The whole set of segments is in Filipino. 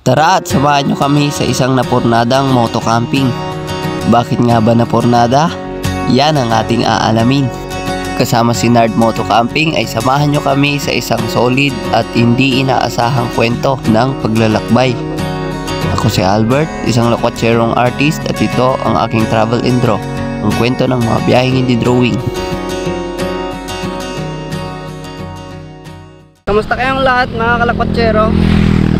Tara at samahan nyo kami sa isang napurnadang motocamping. Bakit nga ba napurnada? Yan ang ating aalamin. Kasama si Nard Motocamping ay samahan nyo kami sa isang solid at hindi inaasahang kwento ng paglalakbay. Ako si Albert, isang lokwatserong artist, at ito ang aking travel intro, ang kwento ng mga biyaheng hindi drawing. Kamusta kayong lahat mga kalakwatsero?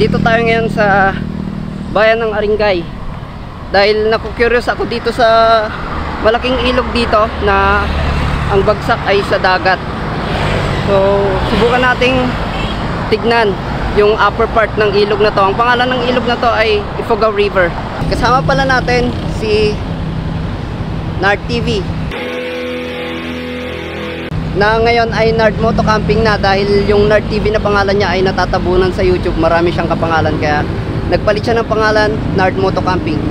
Dito tayo ngayon sa bayan ng Aringay dahil naku-curious ako dito sa malaking ilog dito na ang bagsak ay sa dagat. So subukan nating tignan yung upper part ng ilog na to. Ang pangalan ng ilog na to ay Ifugao River. Kasama pala natin si Nard TV na ngayon ay Nard Motocamping na, dahil yung Nard TV na pangalan niya ay natatabunan sa YouTube. Marami siyang kapangalan kaya nagpalit siya ng pangalan, Nard Motocamping.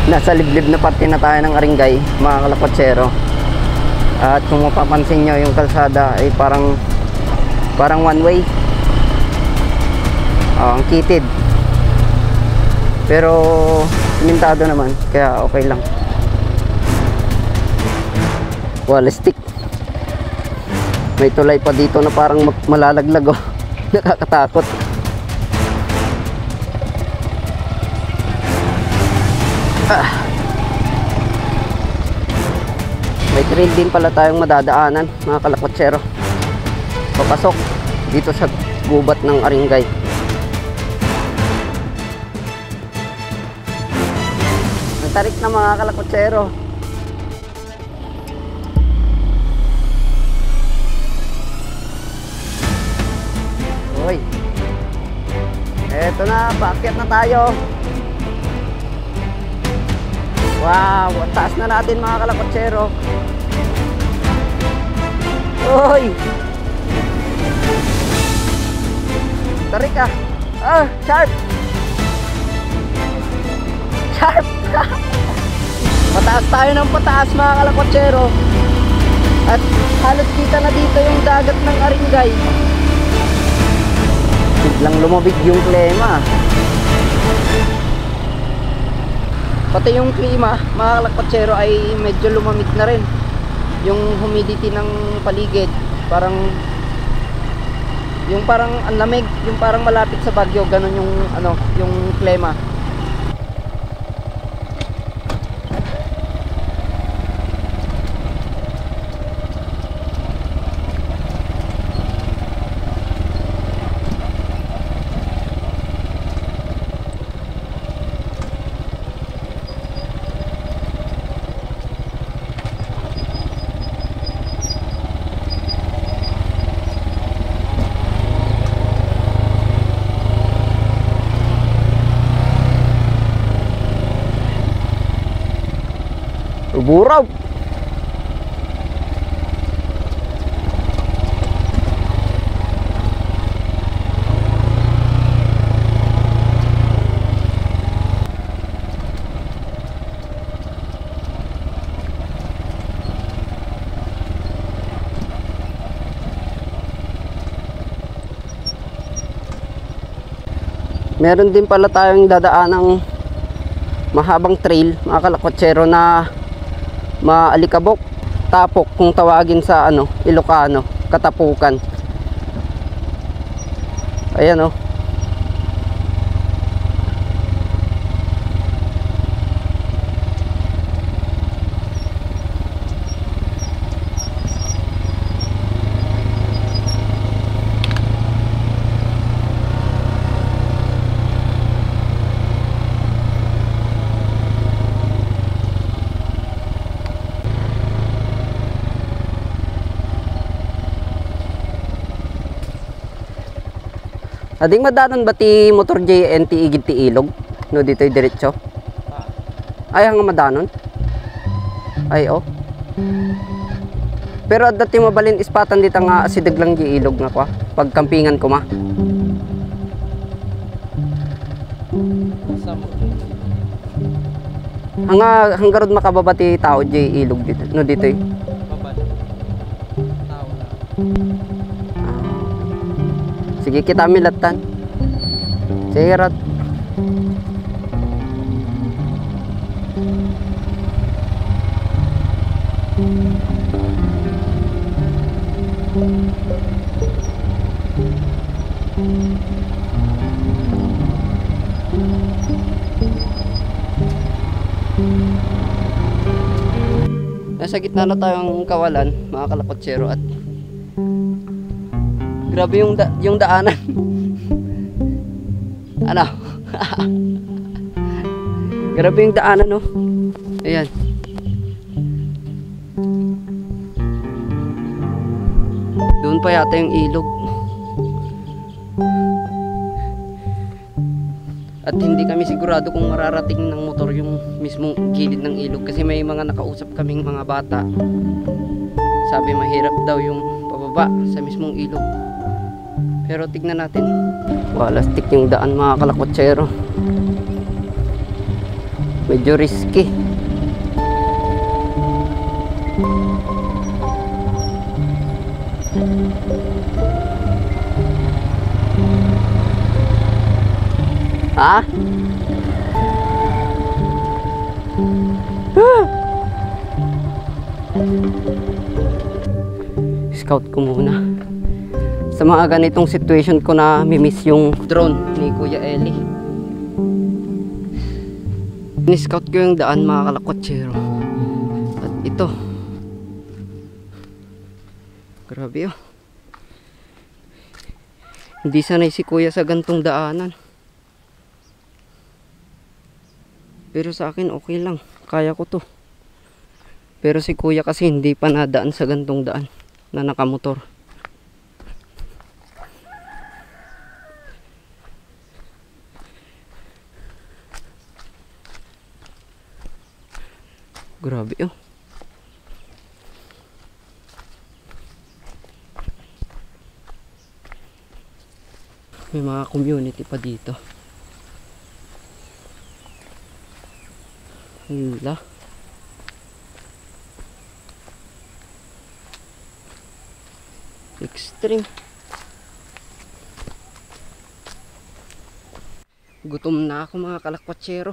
Nasa liblib na parte na tayo ng Aringay mga kalakwatsero. At kung mapapansin nyo, yung kalsada ay parang one way. Ang kitid, pero simintado naman kaya okay lang. Wall stick. May tulay pa dito na parang malalaglag, oh. Nakakatakot. May trail din pala tayong madadaanan mga kalakwatsero, papasok dito sa gubat ng Aringay. Ang tarik na mga kalakwatsero. Uy, eto na, paakyat na tayo. Wow, ang taas na natin mga kalakwatsero. Uy! Tarik ah! Ah, sharp! Sharp! Pataas tayo ng pataas mga kalakwatsero. At halos kita na dito yung dagat ng Aringay. Biglang lumabig yung klima. Pati yung klima mga kalakwatsero ay medyo lumamig na rin. Yung humidity ng paligid parang ang lamig, yung parang malapit sa bagyo, ganun yung yung klima. Buraw. Meron din pala tayong dadaan ng mahabang trail mga kalakwatsero na maalikabok, tapok kung tawagin sa Ilocano, katapukan. Ayan, oh. Ading madanon ba ti motor JNT igid ti ilog? No dito'y diretso? Ay hanga madanon? Ay oh. Pero at dati mabalin ispatan dito nga asidag lang di ilog nga kwa. Pagkampingan ko ma. Hanggarod makababati tao di ilog dito. No dito eh. Sige kita milatan. Sige rat. Nasa gitna na tayong kawalan, mga kalakotsero, at grabe yung daanan. Ano? Grabe yung daanan, no? Ayan. Doon pa yata yung ilog. At hindi kami sigurado kung mararating ng motor yung mismong gilid ng ilog kasi may mga nakausap kaming mga bata. Sabi mahirap daw yung pababa sa mismong ilog. Pero tignan natin. Walastik yung daan mga kalakotsero. Medyo risky. Ha? Scout ko muna. Sa mga ganitong situation ko na mimiss yung drone ni Kuya Eli. Ni-scout ko yung daan mga kalakotsero. At ito. Grabe oh. Hindi sanay si Kuya sa gantong daanan. Pero sa akin okay lang. Kaya ko to. Pero si Kuya kasi hindi pa nadaan sa gantong daan na nakamotor. Grabe oh. May mga community pa dito. Hala. Extreme. Gutom na ako mga kalakotsero.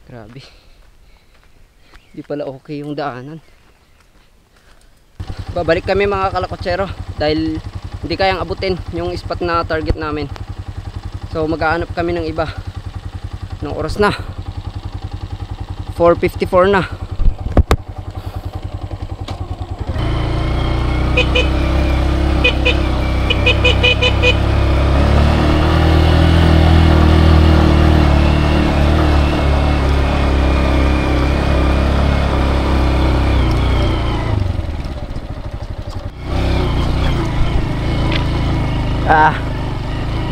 Grabe. Di pala okay yung daanan. Babalik kami mga kalakotsero dahil hindi kayang abutin yung spot na target namin. So maghahanap kami ng iba. Ng oras na 4:54 na.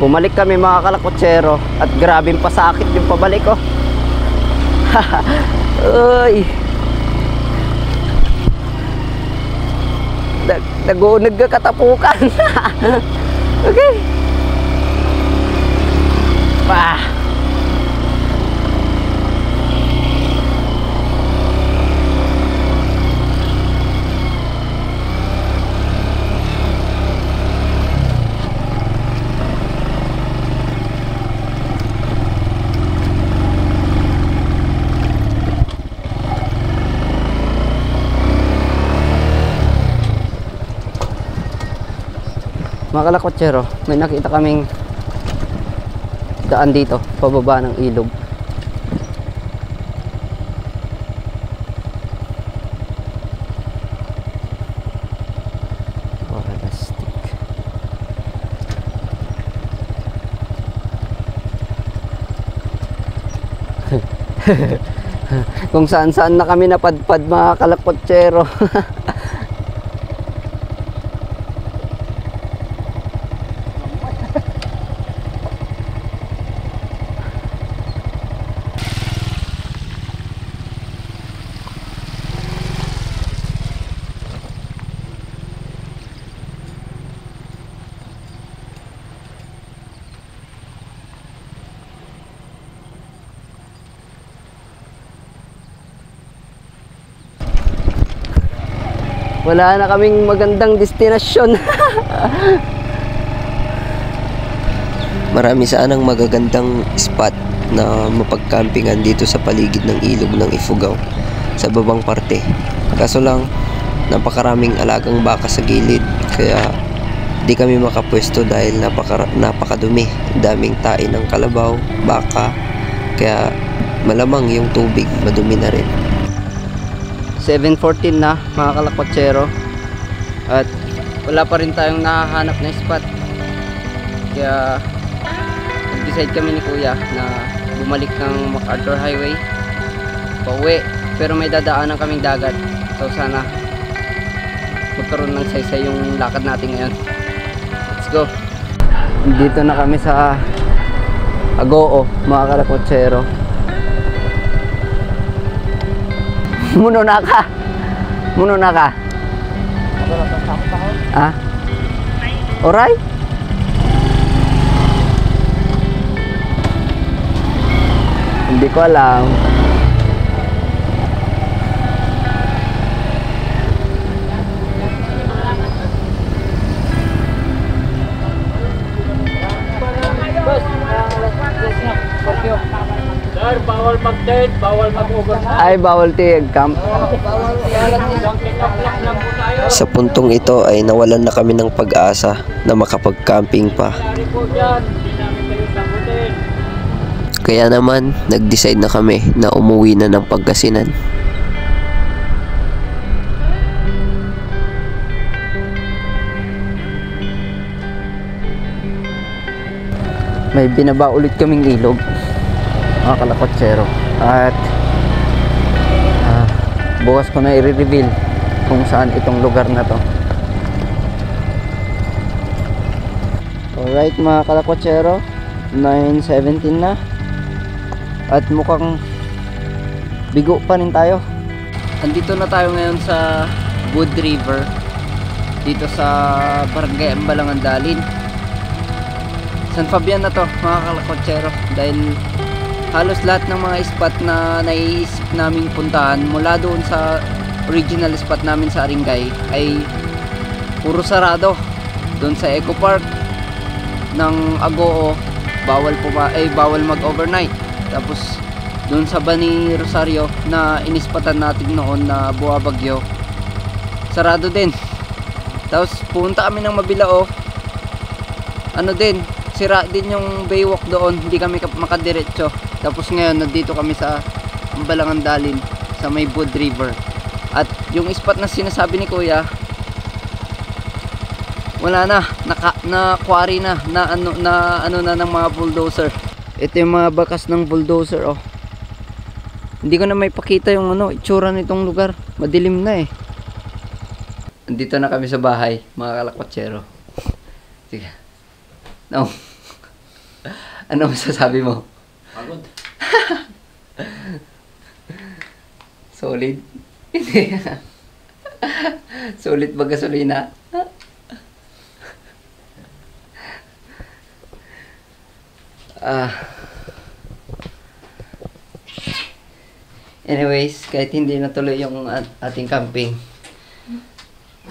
Bumalik kami mga kalakotsero at grabing pasakit yung pabalik ko. Uy. Nagunag ka katapukan. Okay. Mga kalakotsero, may nakita kaming daan dito, pababa ng ilog. Walastik. Kung saan-saan na kami napadpad mga kalakotsero. Wala na kaming magandang destinasyon. Marami sanang magagandang spot na mapagcampingan dito sa paligid ng ilog ng Ifugao sa babang parte. Kaso lang, napakaraming alagang baka sa gilid, kaya di kami makapwesto dahil napakadumi. Daming tae ng kalabaw, baka, kaya malamang yung tubig madumi na rin. 7:14 na mga kalakwatsero, at wala pa rin tayong nahahanap na spot. Kaya nag-decide kami ni Kuya na bumalik ng MacArthur Highway pauwi, pero may dadaanan kaming dagat, so sana magkaroon ng saysay yung lakad natin ngayon. Let's go. Dito na kami sa Agoo mga kalakwatsero. Muno na ka. Ah? Alright? Hindi ko alam. Sir, bawal mag-tent, bawal mag-overnight. Ay, bawal camp. Sa puntong ito ay nawalan na kami ng pag-asa na makapag-camping pa. Kaya naman, nag-decide na kami na umuwi na ng Pangasinan. May binaba ulit kaming ilog mga kalakwatsero, at bukas ko na i-reveal kung saan itong lugar na to. Alright mga kalakwatsero, 9:17 na at mukhang bigo pa rin tayo. Andito na tayo ngayon sa Wood River, dito sa Barangay Ambalangan Dalin, San Fabian na to mga kalakwatsero, dahil halos lahat ng mga spot na naiisip naming puntahan mula doon sa original spot namin sa Aringay ay puro sarado. Doon sa Eco Park ng Agoo, bawal mag-overnight. Tapos doon sa Bani Rosario na inispatan natin noon na buwabagyo, sarado din. Tapos punta kami ng Mabilao, sira din yung baywalk doon, hindi kami makadiretso. Tapos ngayon nandito kami sa Ambalangan Dalin sa may Wood River. At yung spot na sinasabi ni Kuya, wala na, na-quarry na ng mga bulldozer. Ito yung mga bakas ng bulldozer, oh. Hindi ko na may pakita yung itsura nitong lugar. Madilim na eh. Andito na kami sa bahay, mga kalakwatsero. Sige. No. Ano masasabi mo? Pagod. Solid. Hindi. Solid ba gasolina? Anyways, kahit hindi natuloy yung ating camping,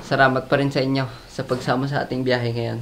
salamat pa rin sa inyo sa pagsama sa ating biyahe ngayon.